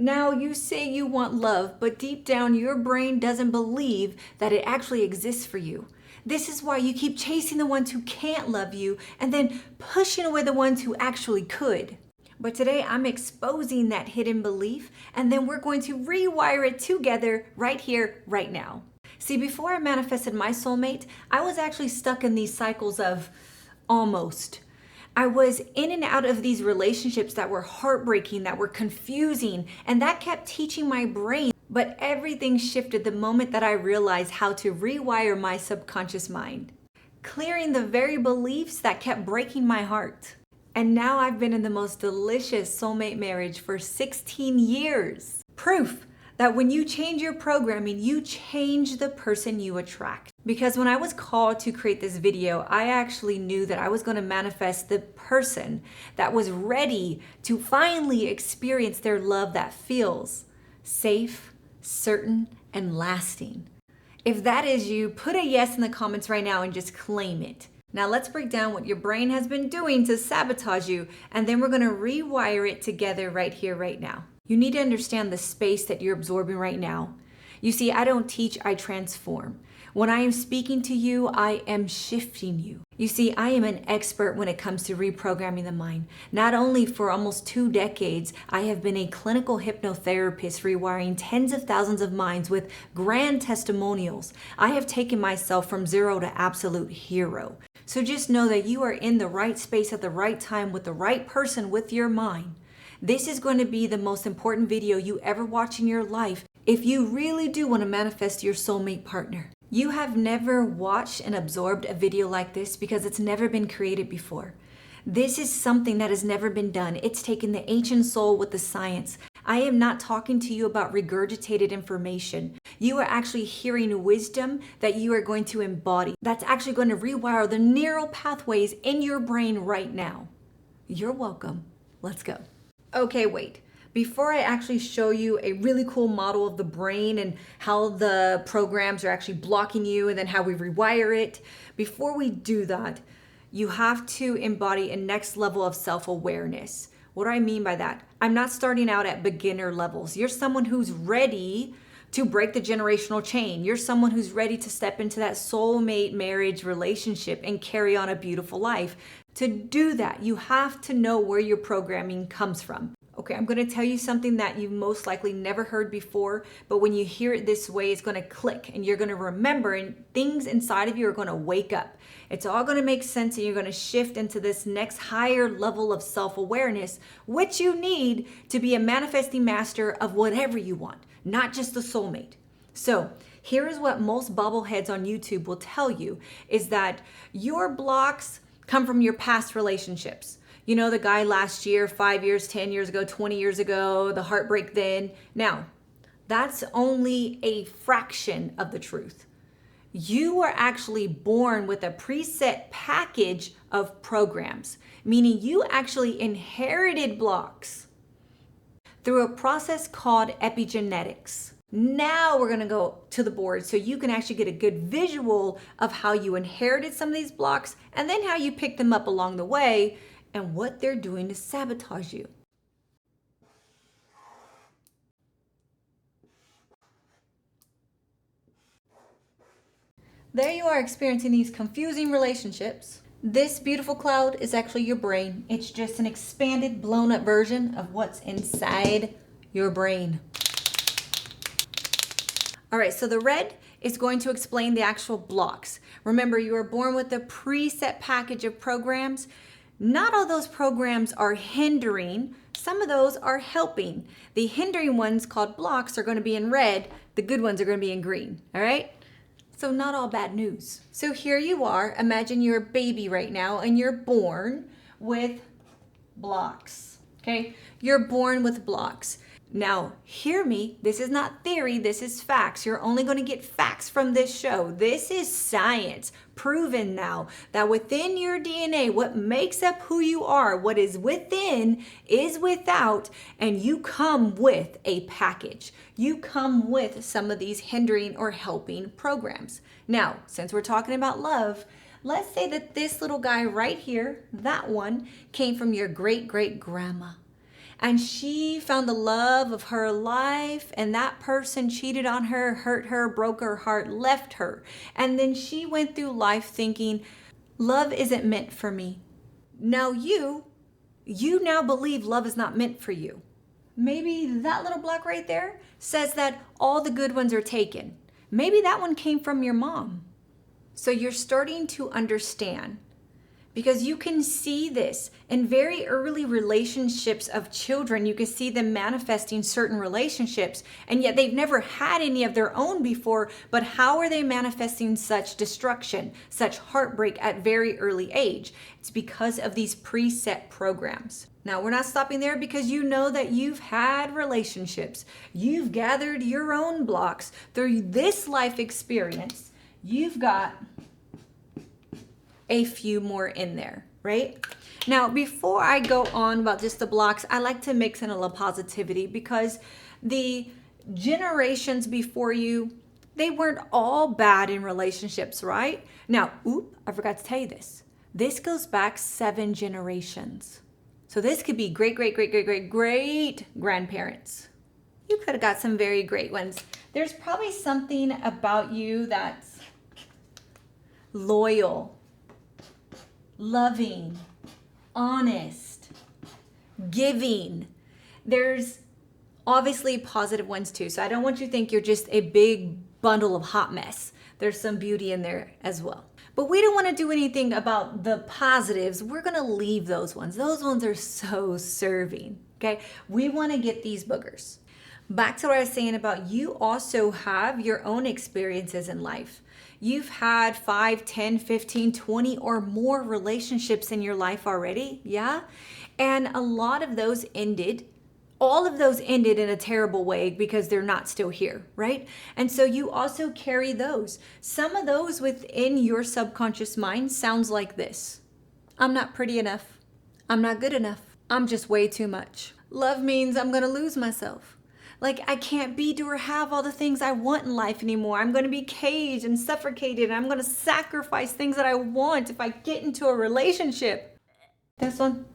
Now, you say you want love, but deep down your brain doesn't believe that it actually exists for you. This is why you keep chasing the ones who can't love you and then pushing away the ones who actually could. But today I'm exposing that hidden belief, and then we're going to rewire it together right here, right now. See, before I manifested my soulmate, I was actually stuck in these cycles of almost. I was in and out of these relationships that were heartbreaking, that were confusing, and that kept teaching my brain. But everything shifted the moment that I realized how to rewire my subconscious mind, clearing the very beliefs that kept breaking my heart. And now I've been in the most delicious soulmate marriage for 16 years. Proof that when you change your programming, you change the person you attract. Because when I was called to create this video, I actually knew that I was going to manifest the person that was ready to finally experience their love that feels safe, certain, and lasting. If that is you, put a yes in the comments right now and just claim it. Now let's break down what your brain has been doing to sabotage you, and then we're going to rewire it together right here, right now. You need to understand the space that you're absorbing right now. You see, I don't teach, I transform. When I am speaking to you, I am shifting you. You see, I am an expert when it comes to reprogramming the mind. Not only for almost 2 decades, I have been a clinical hypnotherapist rewiring tens of thousands of minds with grand testimonials. I have taken myself from zero to absolute hero. So just know that you are in the right space at the right time with the right person with your mind. This is going to be the most important video you ever watch in your life if you really do want to manifest your soulmate partner. You have never watched and absorbed a video like this because it's never been created before. This is something that has never been done. It's taken the ancient soul with the science. I am not talking to you about regurgitated information. You are actually hearing wisdom that you are going to embody. That's actually going to rewire the neural pathways in your brain right now. You're welcome. Let's go. Okay, wait. Before I actually show you a really cool model of the brain and how the programs are actually blocking you and then how we rewire it, before we do that, you have to embody a next level of self-awareness. What do I mean by that? I'm not starting out at beginner levels. You're someone who's ready to break the generational chain. You're someone who's ready to step into that soulmate marriage relationship and carry on a beautiful life. To do that, you have to know where your programming comes from. Okay, I'm going to tell you something that you've most likely never heard before, but when you hear it this way, it's going to click and you're going to remember, and things inside of you are going to wake up. It's all going to make sense, and you're going to shift into this next higher level of self-awareness, which you need to be a manifesting master of whatever you want, not just the soulmate. So here is what most bobbleheads on YouTube will tell you, is that your blocks come from your past relationships. You know, the guy last year, 5 years, 10 years ago, 20 years ago, the heartbreak then. Now, that's only a fraction of the truth. You are actually born with a preset package of programs, meaning you actually inherited blocks through a process called epigenetics. Now we're going to go to the board so you can actually get a good visual of how you inherited some of these blocks and then how you picked them up along the way and what they're doing to sabotage you. There you are experiencing these confusing relationships. This beautiful cloud is actually your brain. It's just an expanded, blown up version of what's inside your brain. All right, so the red is going to explain the actual blocks. Remember, you were born with a preset package of programs. Not all those programs are hindering. Some of those are helping. The hindering ones, called blocks, are going to be in red. The good ones are going to be in green, all right? So not all bad news. So here you are. Imagine you're a baby right now and you're born with blocks, okay? You're born with blocks. Now, hear me, this is not theory, this is facts. You're only going to get facts from this show. This is science, proven now, that within your DNA, what makes up who you are, what is within is without, and you come with a package. You come with some of these hindering or helping programs. Now, since we're talking about love, let's say that this little guy right here, that one, came from your great-great-grandma. and she found the love of her life, and that person cheated on her, hurt her, broke her heart, left her. And then she went through life thinking, love isn't meant for me. Now you now believe love is not meant for you. Maybe that little block right there says that all the good ones are taken. Maybe that one came from your mom. So you're starting to understand, because you can see this in very early relationships of children. You can see them manifesting certain relationships, and yet they've never had any of their own before. But how are they manifesting such destruction, such heartbreak at very early age? It's because of these preset programs. Now, we're not stopping there, because you know that you've had relationships. You've gathered your own blocks through this life experience. You've got a few more in there, right? Now, before I go on about just the blocks, I like to mix in a little positivity, because the generations before you, they weren't all bad in relationships, right? Now, I forgot to tell you this. This goes back 7 generations. So this could be great grandparents. You could have got some very great ones. There's probably something about you that's loyal, loving, honest, giving. There's obviously positive ones too. So I don't want you to think you're just a big bundle of hot mess. There's some beauty in there as well. But we don't want to do anything about the positives. We're going to leave those ones. Those ones are so serving, okay? We want to get these boogers. Back to what I was saying about, you also have your own experiences in life. You've had 5, 10, 15, 20 or more relationships in your life already, yeah? And a lot of those ended. All of those ended in a terrible way because they're not still here, right? And so you also carry those. Some of those within your subconscious mind sounds like this. I'm not pretty enough. I'm not good enough. I'm just way too much. Love means I'm going to lose myself. Like, I can't be, do, or have all the things I want in life anymore. I'm going to be caged and suffocated, and I'm going to sacrifice things that I want if I get into a relationship. This one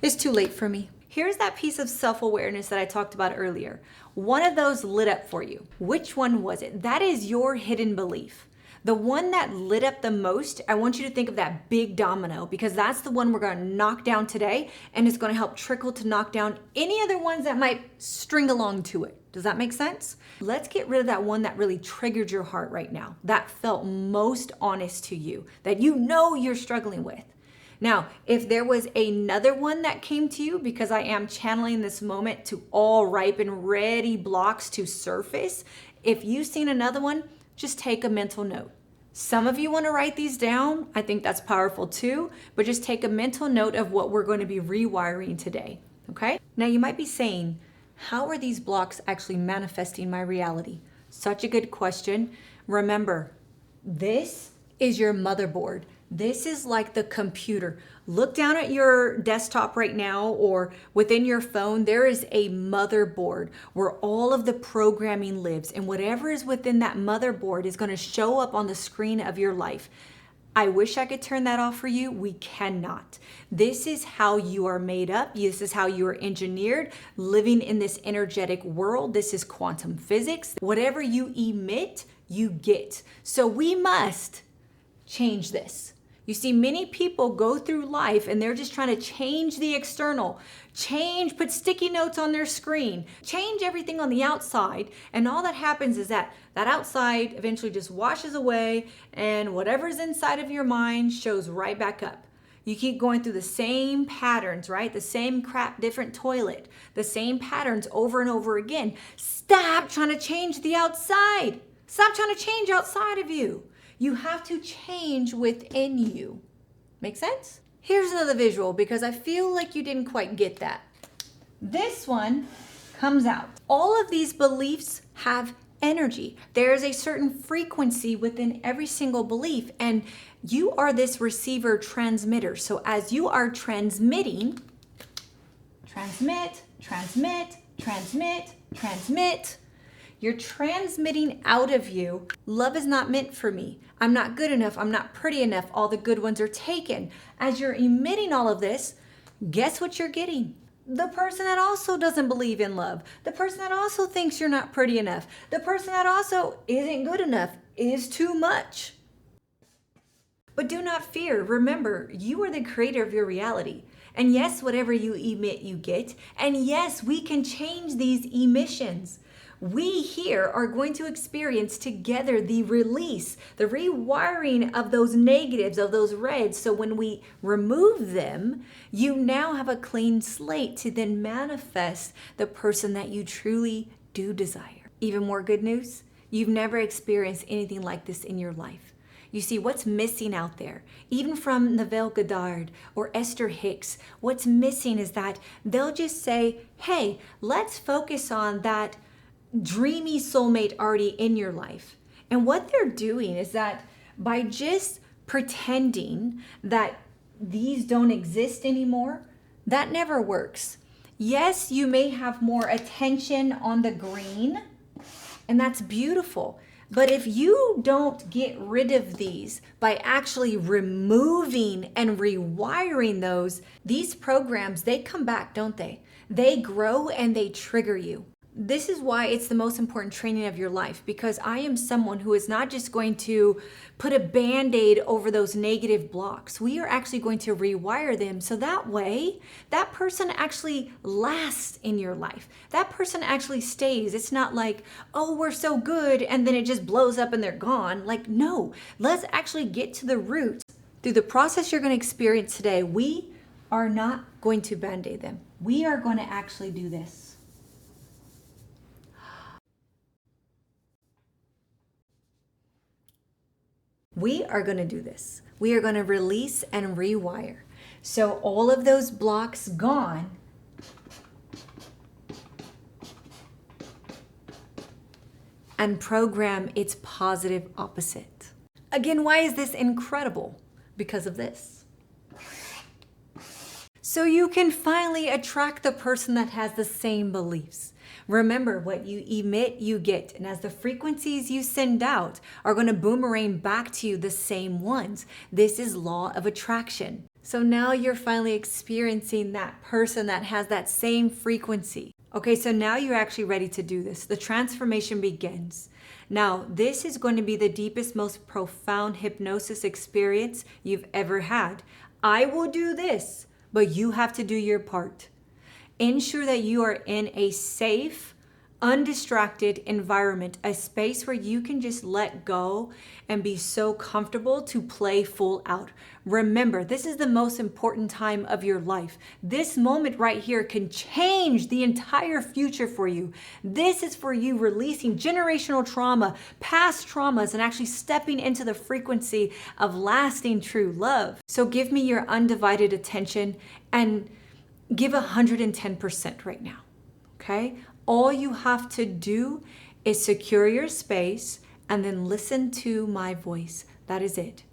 is too late for me. Here's that piece of self-awareness that I talked about earlier. One of those lit up for you. Which one was it? That is your hidden belief. The one that lit up the most, I want you to think of that big domino, because that's the one we're going to knock down today, and it's going to help trickle to knock down any other ones that might string along to it. Does that make sense? Let's get rid of that one that really triggered your heart right now, that felt most honest to you, that you know you're struggling with. Now, if there was another one that came to you, because I am channeling this moment to all ripe and ready blocks to surface, if you've seen another one, just take a mental note. Some of you want to write these down. I think that's powerful too, but just take a mental note of what we're going to be rewiring today, okay? Now, you might be saying, how are these blocks actually manifesting my reality? Such a good question. Remember, this is your motherboard. This is like the computer. Look down at your desktop right now, or within your phone. There is a motherboard where all of the programming lives, and whatever is within that motherboard is going to show up on the screen of your life. I wish I could turn that off for you. We cannot. This is how you are made up. This is how you are engineered, living in this energetic world. This is quantum physics. Whatever you emit, you get. So we must change this. You see, many people go through life and they're just trying to change the external, put sticky notes on their screen, change everything on the outside. And all that happens is that outside eventually just washes away, and whatever's inside of your mind shows right back up. You keep going through the same patterns, right? The same crap, different toilet, the same patterns over and over again. Stop trying to change the outside. Stop trying to change outside of you. You have to change within you. Make sense? Here's another visual, because I feel like you didn't quite get that. This one comes out. All of these beliefs have energy. There is a certain frequency within every single belief, and you are this receiver transmitter. So as you are transmitting, transmit, you're transmitting out of you, love is not meant for me. I'm not good enough. I'm not pretty enough. All the good ones are taken. As you're emitting all of this, guess what you're getting? the person that also doesn't believe in love, the person that also thinks you're not pretty enough, the person that also isn't good enough, is too much. But do not fear. Remember, you are the creator of your reality. And yes, whatever you emit, you get. And yes, we can change these emissions. We here are going to experience together the release, the rewiring of those negatives, of those reds. So when we remove them, you now have a clean slate to then manifest the person that you truly do desire. Even more good news, you've never experienced anything like this in your life. You see, what's missing out there, even from Neville Goddard or Esther Hicks, what's missing is that they'll just say, hey, let's focus on that dreamy soulmate already in your life. And what they're doing is that by just pretending that these don't exist anymore, that never works. Yes, you may have more attention on the green, and that's beautiful. But if you don't get rid of these by actually removing and rewiring those, these programs, they come back, don't they? They grow and they trigger you. This is why it's the most important training of your life, because I am someone who is not just going to put a Band-Aid over those negative blocks. We are actually going to rewire them so that way that person actually lasts in your life. That person actually stays. It's not like, oh, we're so good and then it just blows up and they're gone. Like, no, let's actually get to the root. Through the process you're going to experience today, we are not going to Band-Aid them. We are going to actually do this. We are going to do this. We are going to release and rewire. So all of those blocks gone. And program its positive opposite. Again, why is this incredible? Because of this. So you can finally attract the person that has the same beliefs. Remember, what you emit, you get. And as the frequencies you send out are going to boomerang back to you the same ones. This is law of attraction. So now you're finally experiencing that person that has that same frequency. Okay, so now you're actually ready to do this. The transformation begins. Now, this is going to be the deepest, most profound hypnosis experience you've ever had. I will do this, but you have to do your part. Ensure that you are in a safe, undistracted environment, a space where you can just let go and be so comfortable to play full out. Remember, this is the most important time of your life. This moment right here can change the entire future for you. This is for you releasing generational trauma, past traumas, and actually stepping into the frequency of lasting true love. So give me your undivided attention and give 110% right now, okay? All you have to do is secure your space and then listen to my voice. That is it.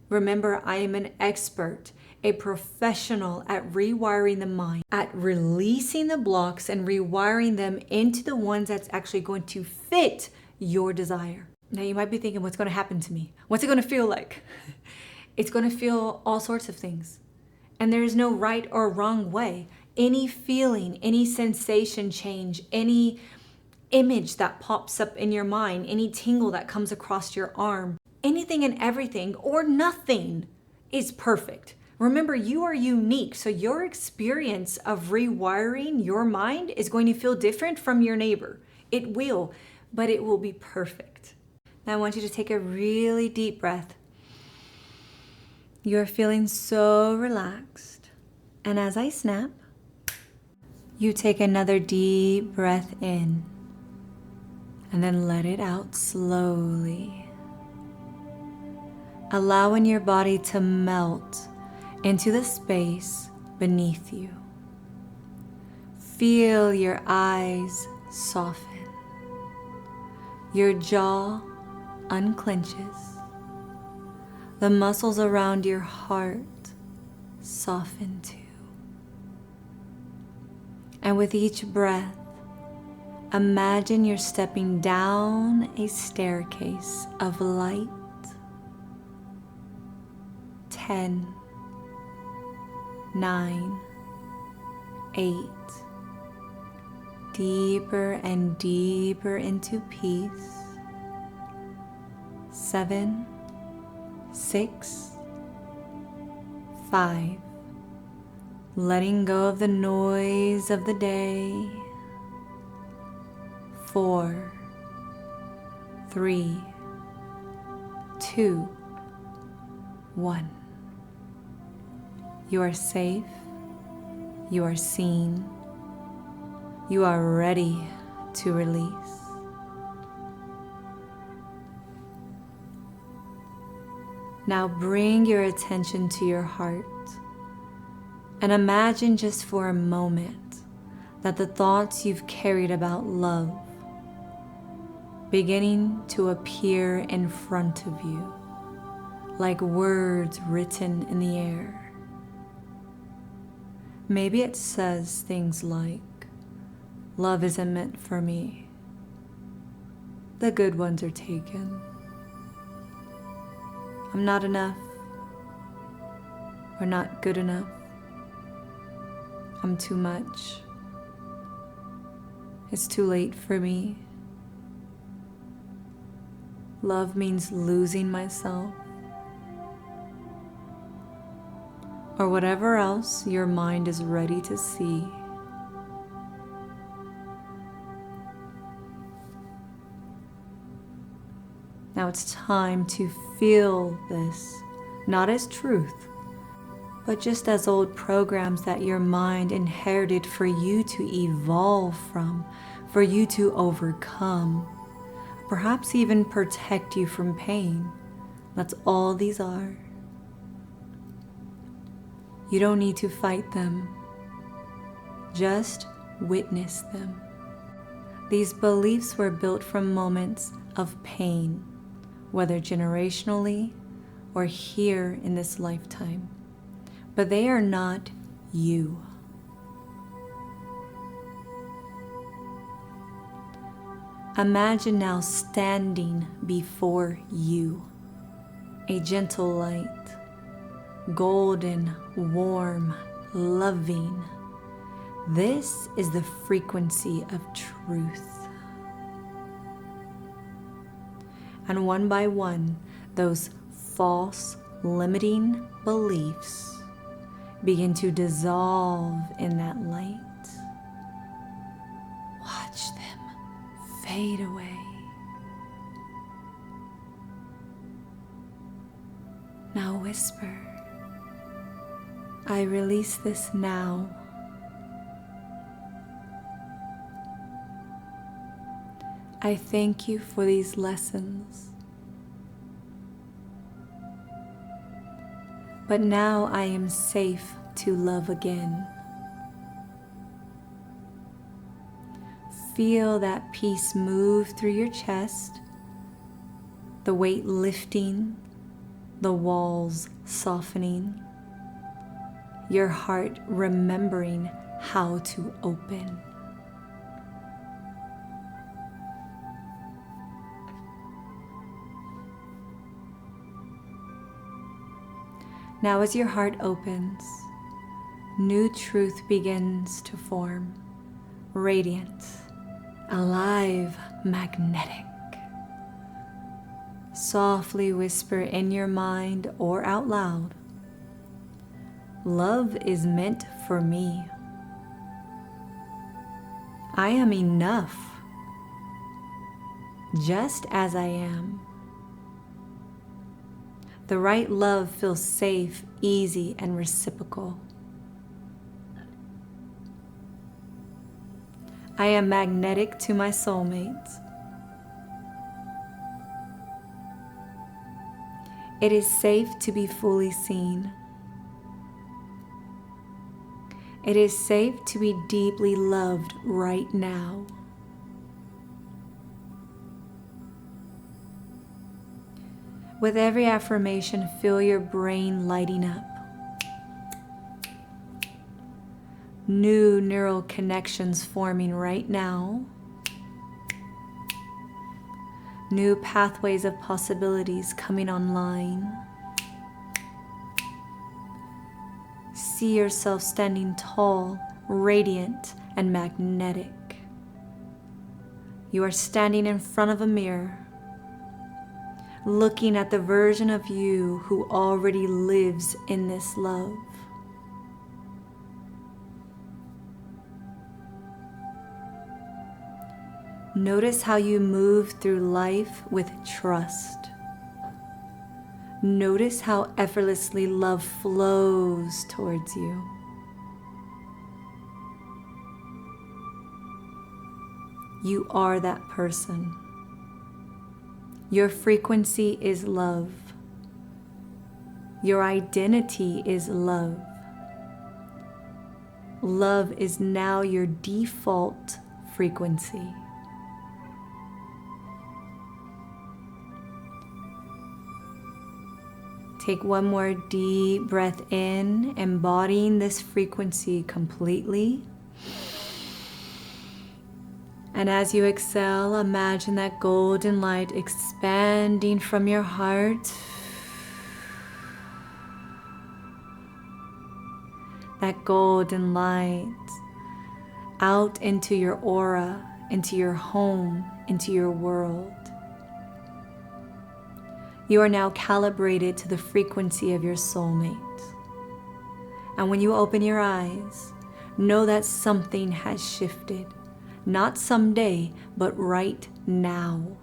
Remember, I am an expert, a professional at rewiring the mind, at releasing the blocks and rewiring them into the ones that's actually going to fit your desire. Now you might be thinking, what's going to happen to me? What's it going to feel like? It's going to feel all sorts of things. And there is no right or wrong way. Any feeling, any sensation change, any image that pops up in your mind, any tingle that comes across your arm, anything and everything or nothing is perfect. Remember, you are unique, so your experience of rewiring your mind is going to feel different from your neighbor. It will, but it will be perfect. Now I want you to take a really deep breath. You're feeling so relaxed. And as I snap, you take another deep breath in and then let it out slowly. Allowing your body to melt into the space beneath you. Feel your eyes soften. Your jaw unclenches. The muscles around your heart soften too. And with each breath, imagine you're stepping down a staircase of light. 10, 9, 8. Deeper and deeper into peace. 7, 6, 5. Letting go of the noise of the day. 4, 3, 2, 1. You are safe. You are seen. You are ready to release. Now bring your attention to your heart and imagine just for a moment that the thoughts you've carried about love beginning to appear in front of you like words written in the air. Maybe it says things like, "Love isn't meant for me. The good ones are taken. I'm not enough. Or not good enough. I'm too much. It's too late for me. Love means losing myself." Or whatever else your mind is ready to see. Now it's time to feel this, not as truth, but just as old programs that your mind inherited for you to evolve from, for you to overcome, perhaps even protect you from pain. That's all these are. You don't need to fight them. Just witness them. These beliefs were built from moments of pain, whether generationally or here in this lifetime. But they are not you. Imagine now standing before you, a gentle light, golden, warm, loving. This is the frequency of truth. And one by one, those false, limiting beliefs begin to dissolve in that light. Watch them fade away. Now whisper, "I release this now." I thank you for these lessons. But now I am safe to love again. Feel that peace move through your chest, the weight lifting, the walls softening, your heart remembering how to open. Now as your heart opens, new truth begins to form, radiant, alive, magnetic. Softly whisper in your mind or out loud, "Love is meant for me. I am enough, just as I am. The right love feels safe, easy, and reciprocal. I am magnetic to my soulmate. It is safe to be fully seen. It is safe to be deeply loved right now. With every affirmation, feel your brain lighting up. New neural connections forming right now. New pathways of possibilities coming online. See yourself standing tall, radiant, and magnetic. You are standing in front of a mirror, looking at the version of you who already lives in this love. Notice how you move through life with trust. Notice how effortlessly love flows towards you. You are that person. Your frequency is love. Your identity is love. Love is now your default frequency. Take one more deep breath in, embodying this frequency completely. And as you exhale, imagine that golden light expanding from your heart. That golden light out into your aura, into your home, into your world. You are now calibrated to the frequency of your soulmate. And when you open your eyes, know that something has shifted. Not someday, but right now.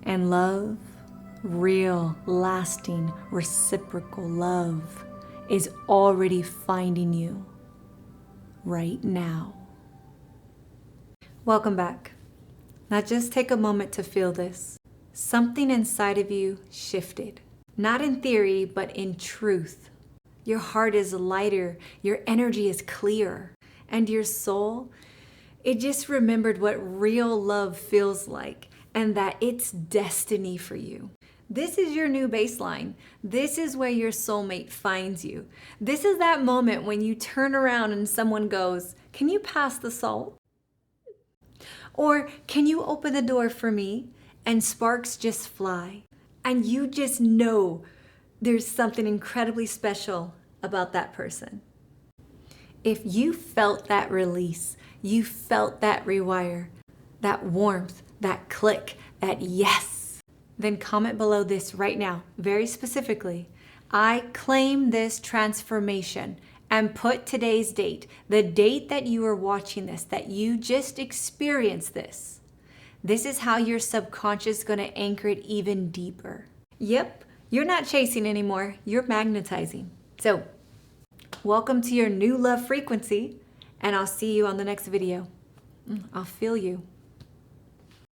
And love, real, lasting, reciprocal love is already finding you right now. Welcome back. Now just take a moment to feel this. Something inside of you shifted. Not in theory, but in truth. Your heart is lighter, your energy is clear. And your soul, it just remembered what real love feels like and that it's destiny for you. This is your new baseline. This is where your soulmate finds you. This is that moment when you turn around and someone goes, "Can you pass the salt?" Or, "Can you open the door for me?" And sparks just fly. And you just know there's something incredibly special about that person. If you felt that release, you felt that rewire, that warmth, that click, that yes, then comment below this right now, very specifically. I claim this transformation, and put today's date, the date that you are watching this, that you just experienced this. This is how your subconscious is going to anchor it even deeper. Yep, you're not chasing anymore, you're magnetizing. So, welcome to your new love frequency, and I'll see you on the next video. I'll feel you.